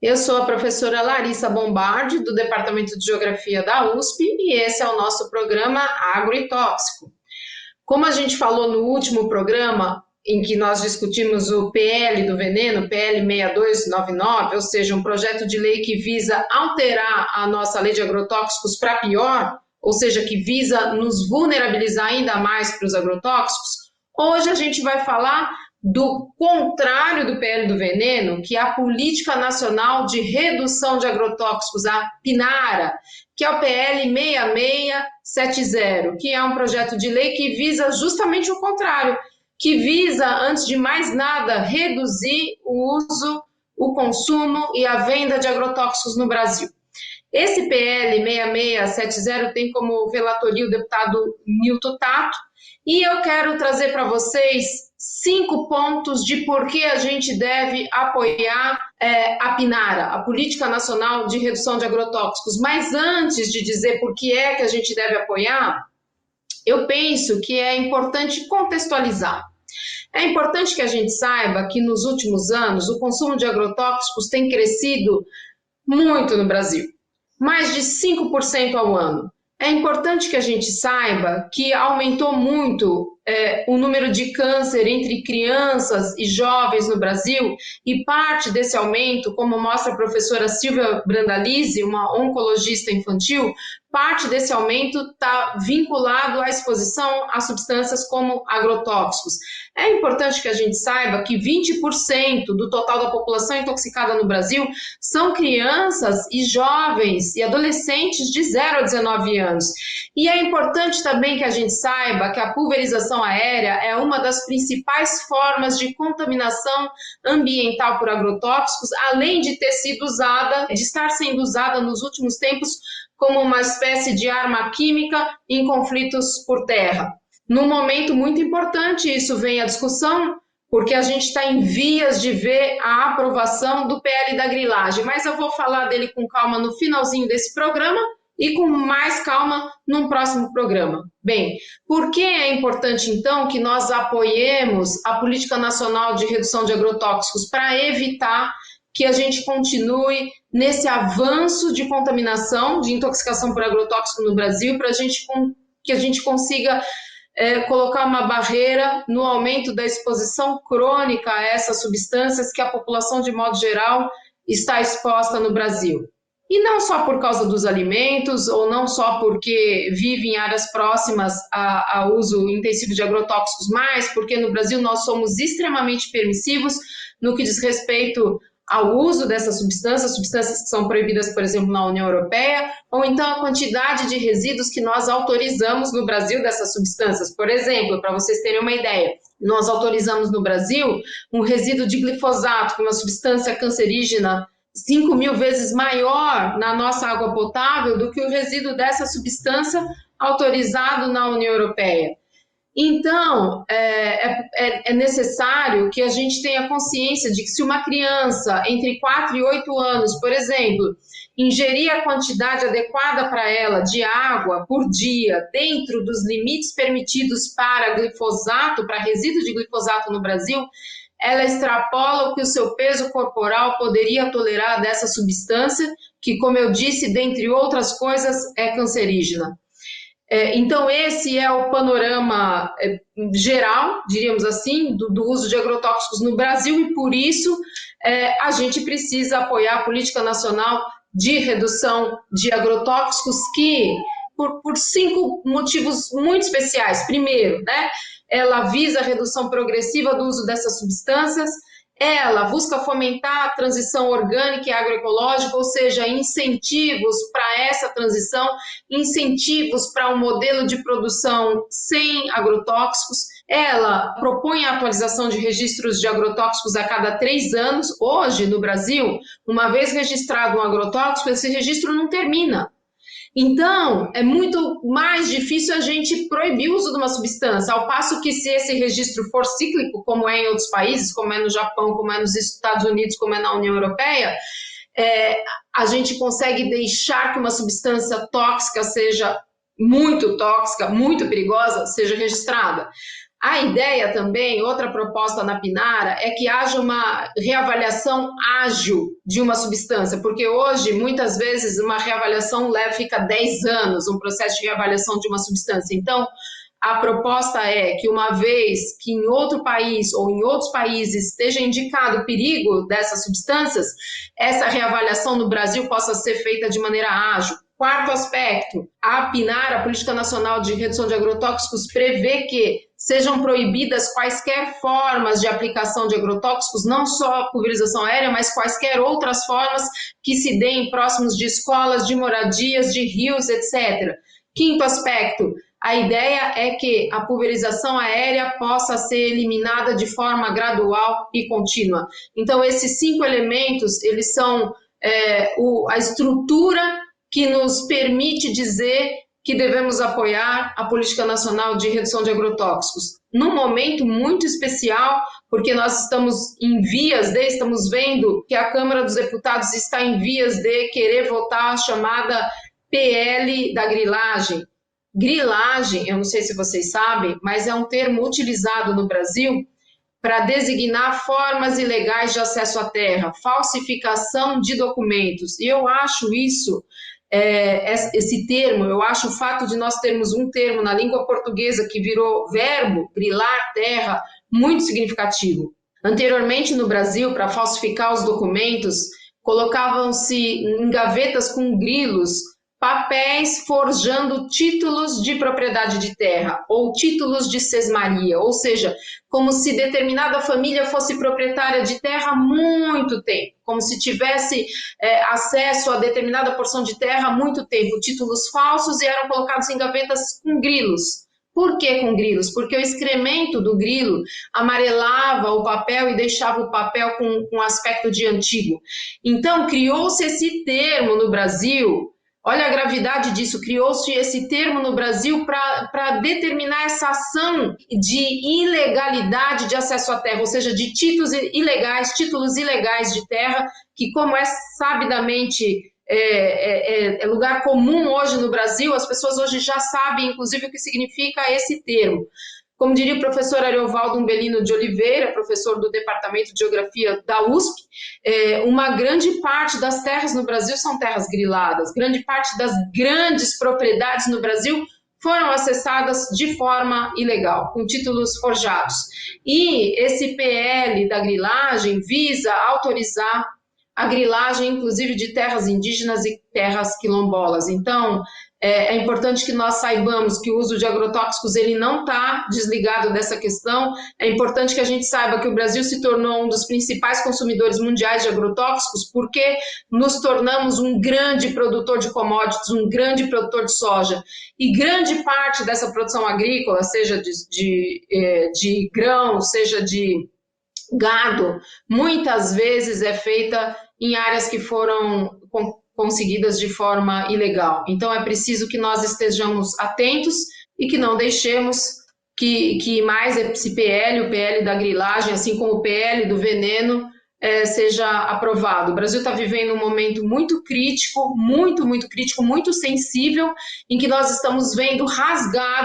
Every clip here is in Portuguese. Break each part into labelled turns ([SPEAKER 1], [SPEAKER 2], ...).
[SPEAKER 1] Eu sou a professora Larissa Bombardi, do Departamento de Geografia da USP, e esse é o nosso programa Agro e Tóxico. Como a gente falou no último programa, em que nós discutimos o PL do veneno, PL 6299, ou seja, um projeto de lei que visa alterar a nossa lei de agrotóxicos para pior, ou seja, que visa nos vulnerabilizar ainda mais para os agrotóxicos, hoje a gente vai falar do contrário do PL do veneno, que é a Política Nacional de Redução de Agrotóxicos, a PNARA, que é o PL 6670, que é um projeto de lei que visa justamente o contrário, que visa, antes de mais nada, reduzir o uso, o consumo e a venda de agrotóxicos no Brasil. Esse PL 6670 tem como relatoria o deputado Nilton Tato, e eu quero trazer para vocês 5 pontos de por que a gente deve apoiar a PNARA, a Política Nacional de Redução de Agrotóxicos. Mas antes de dizer por que é que a gente deve apoiar, eu penso que é importante contextualizar. É importante que a gente saiba que nos últimos anos o consumo de agrotóxicos tem crescido muito no Brasil, mais de 5% ao ano. É importante que a gente saiba que aumentou muito o número de câncer entre crianças e jovens no Brasil, e parte desse aumento, como mostra a professora Silvia Brandalize, uma oncologista infantil, parte desse aumento está vinculado à exposição a substâncias como agrotóxicos. É importante que a gente saiba que 20% do total da população intoxicada no Brasil são crianças e jovens e adolescentes de 0 a 19 anos. E é importante também que a gente saiba que a pulverização aérea é uma das principais formas de contaminação ambiental por agrotóxicos, além de ter sido usada, de estar sendo usada nos últimos tempos como uma espécie de arma química em conflitos por terra. Num momento muito importante, isso vem à discussão, porque a gente está em vias de ver a aprovação do PL da grilagem, mas eu vou falar dele com calma no finalzinho desse programa e com mais calma num próximo programa. Bem, por que é importante então que nós apoiemos a Política Nacional de Redução de Agrotóxicos para evitar que a gente continue nesse avanço de contaminação, de intoxicação por agrotóxico no Brasil, para que a gente consiga colocar uma barreira no aumento da exposição crônica a essas substâncias que a população, de modo geral, está exposta no Brasil. E não só por causa dos alimentos, ou não só porque vive em áreas próximas ao uso intensivo de agrotóxicos, mas porque no Brasil nós somos extremamente permissivos no que diz respeito ao uso dessas substâncias que são proibidas, por exemplo, na União Europeia, ou então a quantidade de resíduos que nós autorizamos no Brasil dessas substâncias. Por exemplo, para vocês terem uma ideia, nós autorizamos no Brasil um resíduo de glifosato, que é uma substância cancerígena 5.000 vezes maior na nossa água potável do que o resíduo dessa substância autorizado na União Europeia. Então, é necessário que a gente tenha consciência de que se uma criança entre 4 e 8 anos, por exemplo, ingerir a quantidade adequada para ela de água por dia dentro dos limites permitidos para glifosato, para resíduo de glifosato no Brasil, ela extrapola o que o seu peso corporal poderia tolerar dessa substância, que, como eu disse, dentre outras coisas, é cancerígena. Então, esse é o panorama geral, diríamos assim, do uso de agrotóxicos no Brasil, e por isso a gente precisa apoiar a Política Nacional de Redução de Agrotóxicos, que, por 5 motivos muito especiais. Primeiro, ela visa a redução progressiva do uso dessas substâncias. Ela busca fomentar a transição orgânica e agroecológica, ou seja, incentivos para essa transição, incentivos para um modelo de produção sem agrotóxicos. Ela propõe a atualização de registros de agrotóxicos a cada 3 anos. Hoje, no Brasil, uma vez registrado um agrotóxico, esse registro não termina. Então, é muito mais difícil a gente proibir o uso de uma substância, ao passo que, se esse registro for cíclico, como é em outros países, como é no Japão, como é nos Estados Unidos, como é na União Europeia, a gente consegue deixar que uma substância tóxica, seja muito tóxica, muito perigosa, seja registrada. A ideia também, outra proposta na Pinara, é que haja uma reavaliação ágil de uma substância, porque hoje, muitas vezes, uma reavaliação fica 10 anos, um processo de reavaliação de uma substância. Então, a proposta é que uma vez que em outro país ou em outros países esteja indicado o perigo dessas substâncias, essa reavaliação no Brasil possa ser feita de maneira ágil. Quarto aspecto, a PNAR, a Política Nacional de Redução de Agrotóxicos, prevê que sejam proibidas quaisquer formas de aplicação de agrotóxicos, não só a pulverização aérea, mas quaisquer outras formas que se deem próximos de escolas, de moradias, de rios, etc. Quinto aspecto, a ideia é que a pulverização aérea possa ser eliminada de forma gradual e contínua. Então, esses 5 elementos, eles são a estrutura que nos permite dizer que devemos apoiar a Política Nacional de Redução de Agrotóxicos. Num momento muito especial, porque nós estamos estamos vendo que a Câmara dos Deputados está em vias de querer votar a chamada PL da grilagem. Grilagem, eu não sei se vocês sabem, mas é um termo utilizado no Brasil para designar formas ilegais de acesso à terra, falsificação de documentos. E eu acho esse termo, eu acho o fato de nós termos um termo na língua portuguesa que virou verbo, grilar terra, muito significativo. Anteriormente no Brasil, para falsificar os documentos, colocavam-se em gavetas com grilos papéis forjando títulos de propriedade de terra ou títulos de sesmaria, ou seja, como se determinada família fosse proprietária de terra há muito tempo, como se tivesse acesso a determinada porção de terra há muito tempo, títulos falsos, e eram colocados em gavetas com grilos. Por que com grilos? Porque o excremento do grilo amarelava o papel e deixava o papel com aspecto de antigo. Então, criou-se esse termo no Brasil. Olha a gravidade disso, criou-se esse termo no Brasil para determinar essa ação de ilegalidade de acesso à terra, ou seja, de títulos ilegais de terra, que, como é sabidamente lugar comum hoje no Brasil, as pessoas hoje já sabem, inclusive, o que significa esse termo. Como diria o professor Ariovaldo Umbelino de Oliveira, professor do Departamento de Geografia da USP, uma grande parte das terras no Brasil são terras griladas, grande parte das grandes propriedades no Brasil foram acessadas de forma ilegal, com títulos forjados. E esse PL da grilagem visa autorizar a grilagem, inclusive, de terras indígenas e terras quilombolas. Então, é importante que nós saibamos que o uso de agrotóxicos ele não está desligado dessa questão. É importante que a gente saiba que o Brasil se tornou um dos principais consumidores mundiais de agrotóxicos porque nos tornamos um grande produtor de commodities, um grande produtor de soja. E grande parte dessa produção agrícola, seja de grão, seja de gado, muitas vezes é feita em áreas que foram conseguidas de forma ilegal. Então, é preciso que nós estejamos atentos e que não deixemos que mais esse PL, o PL da grilagem, assim como o PL do veneno, seja aprovado. O Brasil está vivendo um momento muito crítico, muito crítico, muito sensível, em que nós estamos vendo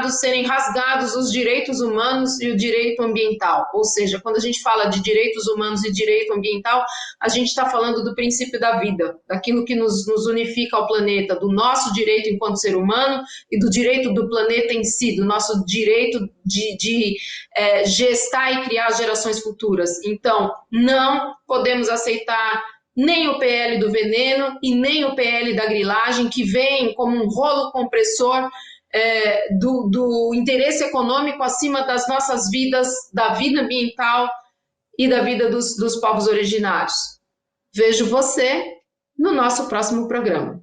[SPEAKER 1] serem rasgados os direitos humanos e o direito ambiental. Ou seja, quando a gente fala de direitos humanos e direito ambiental, a gente está falando do princípio da vida, daquilo que nos unifica ao planeta, do nosso direito enquanto ser humano e do direito do planeta em si, do nosso direito de gestar e criar gerações futuras. Então, não podemos aceitar nem o PL do veneno e nem o PL da grilagem, que vem como um rolo compressor do interesse econômico acima das nossas vidas, da vida ambiental e da vida dos povos originários. Vejo você no nosso próximo programa.